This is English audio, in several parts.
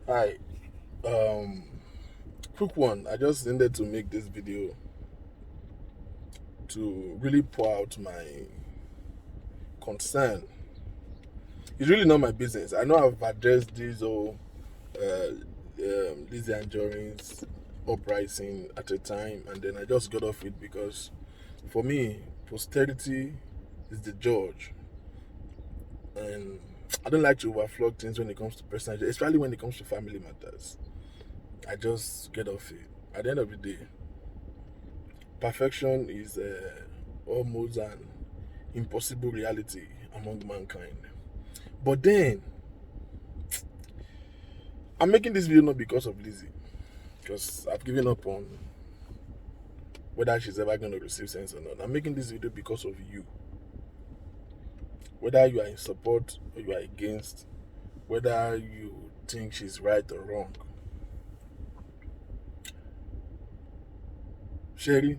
Hi, um, quick one. I just needed to make this video to really pour out my concern. It's really not my business. I know I've addressed this whole Lizzy Anjorin's uprising at a time, and then I just got off it because, for me, posterity is the judge, and I don't like to overflow things when it comes to personal, especially when it comes to family matters. I just get off it. At the end of the day, perfection is almost an impossible reality among mankind. But then, I'm making this video not because of Lizzy, because I've given up on whether she's ever going to receive sense or not. I'm making this video because of you. Whether you are in support or you are against, whether you think she's right or wrong. Sherry,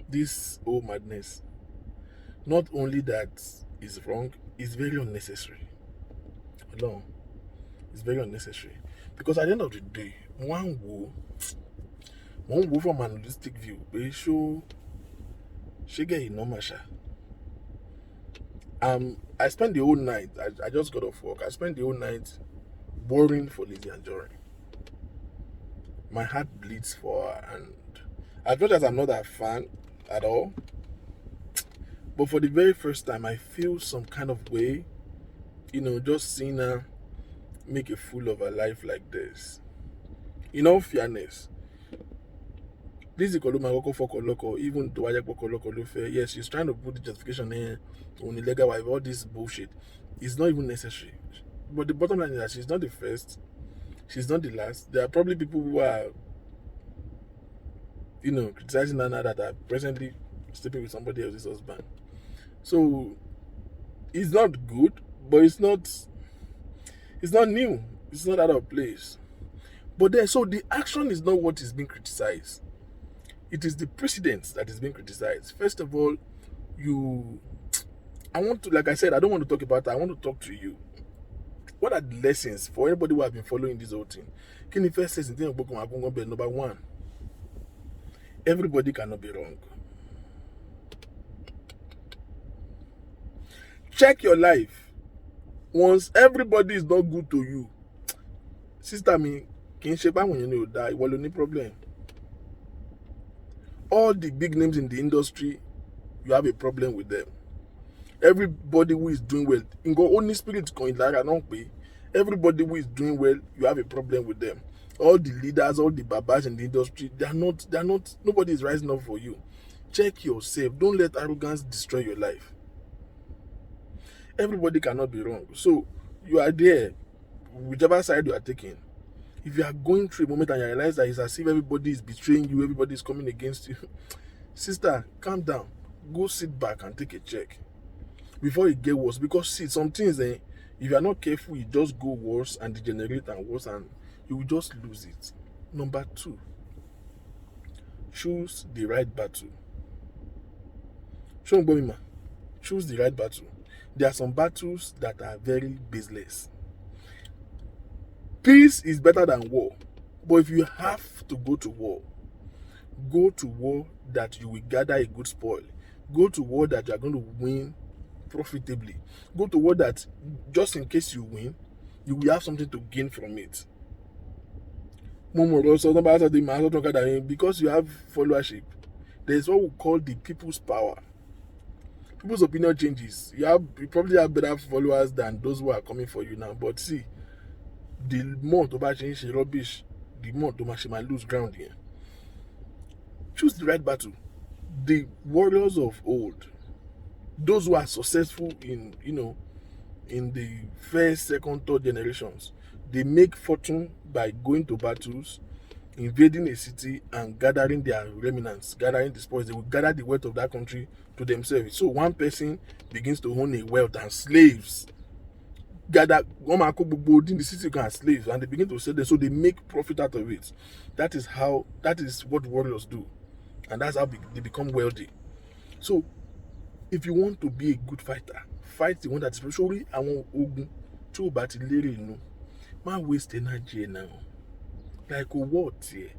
this whole madness, not only that is wrong, it's very unnecessary. Alone. It's very unnecessary. Because at the end of the day, one will from an holistic view, but show she get normal. I spent the whole night. I just got off work. I spent the whole night boring for Lizzy Anjorin. My heart bleeds for her, and as much as I'm not a fan at all, but for the very first time, I feel some kind of way. Just seeing her make a fool of her life like this. In all fairness, Lizzy Koloma Koko Foko Loko, even to Waya Koko Loko Lufe, yes, she's trying to put the justification in on illegal wife, all this bullshit. It's not even necessary. But the bottom line is that she's not the first, she's not the last. There are probably people who are, criticizing her now that are presently sleeping with somebody else's husband. So it's not good, but it's not new. It's not out of place. But then so the action is not what is being criticized. It is the precedent that is being criticized. First of all, you I want to, like I said, I don't want to talk about that. I want to talk to you. What are the lessons for anybody who have been following this whole thing? Can you first say number one? Everybody cannot be wrong. Check your life. Once everybody is not good to you, sister me, can you shape when you know die? Well, only problem. All the big names in the industry, you have a problem with them. Everybody who is doing well, in God only spirit coin like I don't pay. Everybody who is doing well, you have a problem with them. All the leaders, all the babas in the industry, they're not, nobody is rising up for you. Check yourself. Don't let arrogance destroy your life. Everybody cannot be wrong. So you are there, whichever side you are taking. If you are going through a moment and you realize that it's as if everybody is betraying you, everybody is coming against you, sister, calm down. Go sit back and take a check before it get worse. Because see, some things, if you are not careful, it just go worse and degenerate and worse, and you will just lose it. Number two, choose the right battle. Show me, choose the right battle. There are some battles that are very baseless. Peace is better than war. But if you have to go to war that you will gather a good spoil. Go to war that you are going to win profitably. Go to war that just in case you win, you will have something to gain from it. Because you have followership, there is what we call the people's power. People's opinion changes. You probably have better followers than those who are coming for you now. But see, the more to change rubbish, the more to might lose ground here. Choose the right battle. The warriors of old, those who are successful in the first, second, third generations, they make fortune by going to battles, invading a city, and gathering their remnants, gathering the spoils. They will gather the wealth of that country to themselves. So one person begins to own a wealth, and slaves gather one man in the city can slaves, and they begin to sell them. So they make profit out of it. That is what warriors do, and that's how they become wealthy. So if you want to be a good fighter, fight the one that is especially àwọn ogun tí ò bá ti lérè inú. Man waste energy now. Like what here?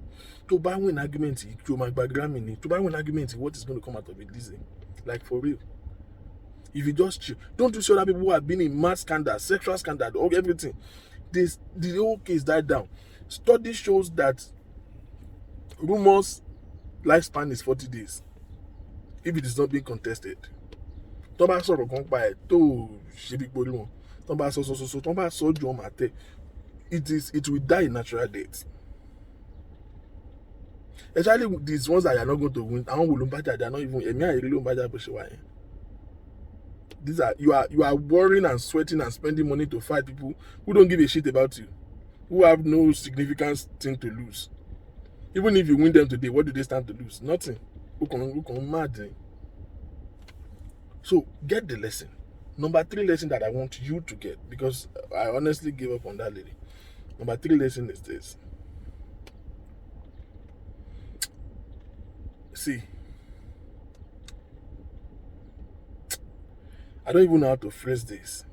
To buy win argument, to my background, to buy win argument, what is going to come out of it, Lizzy? Like for real. If you just chill, don't you see other people who have been in mass scandal, sexual scandal, or everything? The whole case died down. Study shows that rumors lifespan is 40 days if it is not being contested. Tó bá sọ̀rọ̀ kan pa ẹ̀ tó ṣe bí poli wọn, tó bá sọ tó bá sọ ju ọmọ àtẹ, it will die a natural death. Especially these ones that are not going to win, àwọn wo ló ń bájà, they are not even ẹ̀mí àìrí ló ń bájà bó ṣe wà yẹn. These are you are worrying and sweating and spending money to fight people who don't give a shit about you, who have no significant thing to lose. Even if you win them today, what do they stand to lose? Nothing. Who can mad? So get the lesson. Number 3 lesson that I want you to get, because I honestly gave up on that lady. Number 3 lesson is this. See, I don't even know how to phrase this.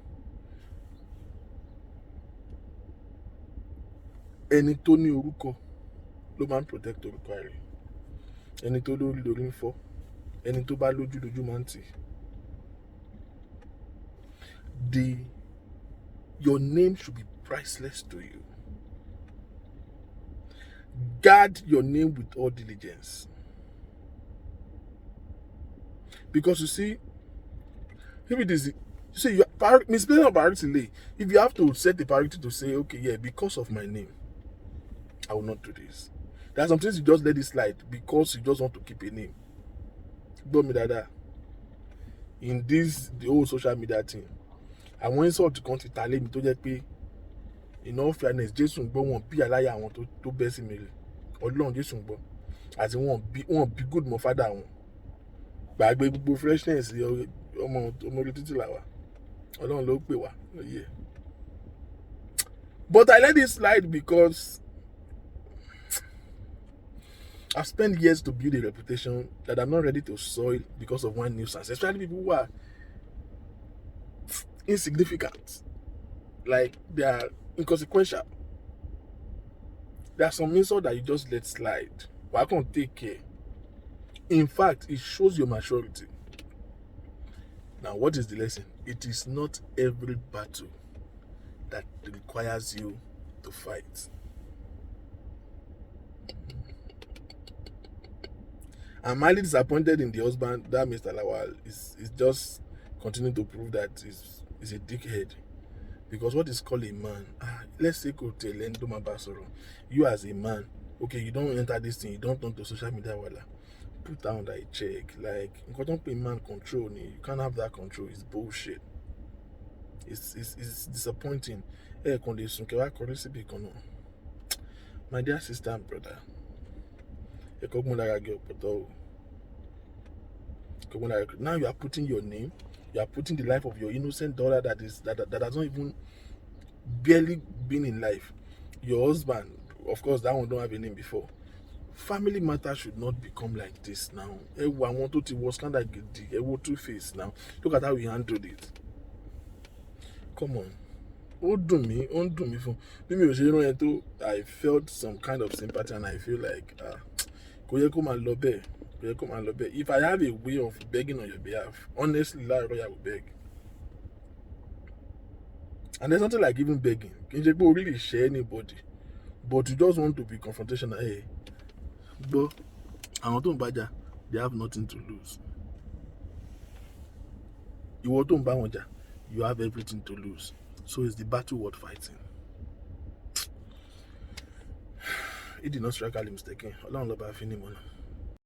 Ẹni tó ní orúkọ ló máa ń protect orúkọ rẹ̀. Ẹni tó lórí lórí ń fọ́. Ẹni tó bá lójú lójú máa ń tì. Your name should be priceless to you. Guard your name with all diligence. Because you see, if it is, you see, misplacing of priority, if you have to set the priority to say, okay, yeah, because of my name, I will not do this. There are some things you just let it slide because you just want to keep a name. But me that in the whole social media thing, I want insult to come to tell me to just pay. In all fairness, Jason gbọ́ wọn bí aláya àwọn tó bẹ́ sí mi rè. Ọlọ́run Jason gbọ́. Àti wọn bí good mọ́ father wọn. Gbàgbé gbogbo freshness ọmọ orí títí làwà. Ọlọ́run ló pè wá. Yeah. But I let it slide because I've spent years to build a reputation that I'm not ready to soil because of one nuisance, especially people who are insignificant. Like, they are inconsequential. There are some insults that you just let slide. But I can't take care. In fact, it shows your maturity. Now, what is the lesson? It is not every battle that requires you to fight. I'm highly disappointed in the husband that Mr. Lawal is just continuing to prove that he's a dickhead. Because what is called a man, let's say you as a man, okay, you don't enter this thing, you don't turn to social media, put that under a check. Like, you don't pay man control, you can't have that control. It's bullshit. It's disappointing. My dear sister and brother, now you are putting your name, you are putting the life of your innocent daughter that has not even barely been in life. Your husband, of course, that one don't have a name before. Family matters should not become like this now. I want to was kind of two-face now. Look at how we handled it. Come on. Don't do me for me. I felt some kind of sympathy and I feel like if I have a way of begging on your behalf, honestly, I will beg. And there's nothing like even begging. You can't really share anybody. But you just want to be confrontational. Hey, but they have nothing to lose. You have everything to lose. So it's the battle worth fighting. It did not strike a mistake.